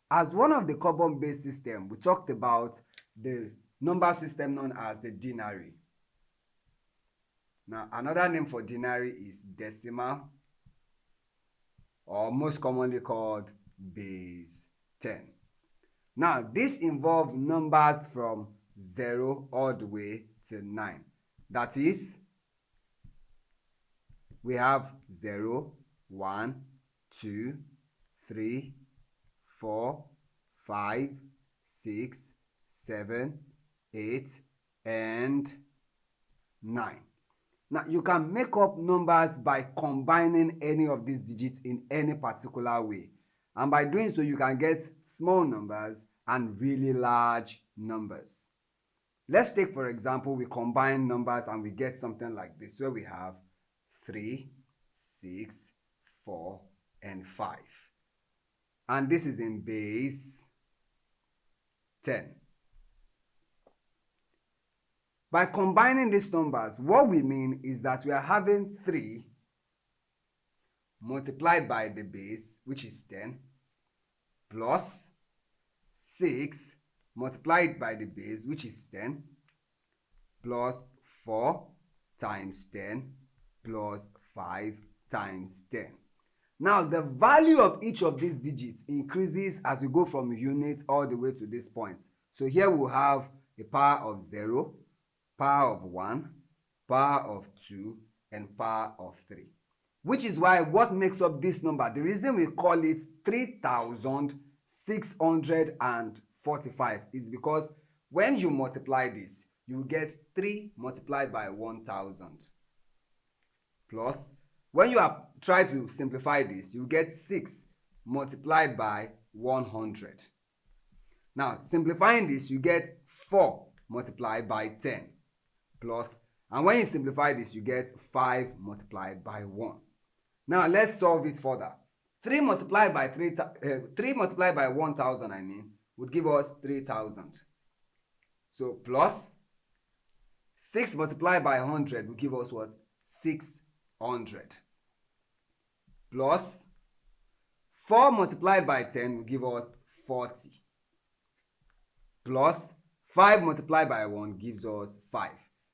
As one of the common base system, we talked about the number system known as the denary. Now, another name for denary is decimal, or most commonly called base 10. Now, this involves numbers from 0 all the way to 9. That is, we have 0, 1, 2, 3, 4, 5, 6, 7, 8, and 9. Now, you can make up numbers by combining any of these digits in any particular way. And by doing so, you can get small numbers and really large numbers. Let's take, for example, we combine numbers and we get something like this, where we have 3, 6, 4, and 5. And this is in base 10. By combining these numbers, what we mean is that we are having 3 multiplied by the base, which is 10, plus 6 multiplied by the base, which is 10, plus 4 times 10, plus 5 times 10. Now, the value of each of these digits increases as we go from units all the way to this point. So here we'll have a power of 0, power of 1, power of 2, and power of 3. Which is why what makes up this number, the reason we call it 3,645 is because when you multiply this, you get 3 multiplied by 1,000. Plus, when you try to simplify this, you get 6 multiplied by 100. Now, simplifying this, you get 4 multiplied by 10. Plus, and when you simplify this, you get 5 multiplied by 1. Now, let's solve it further. 3 multiplied by 1,000, would give us 3,000. So, plus 6 multiplied by 100 will give us what? 600. Plus 4 multiplied by 10 will give us 40. Plus 5 multiplied by 1 gives us 5.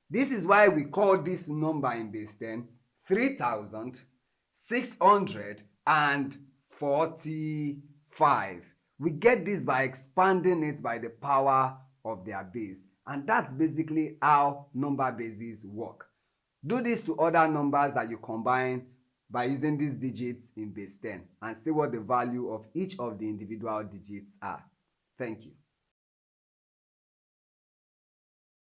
This is why we call this number in base 10 3,645. We get this by expanding it by the power of their base. And that's basically how number bases work. Do this to other numbers that you combine by using these digits in base 10 and see what the value of each of the individual digits are. Thank you.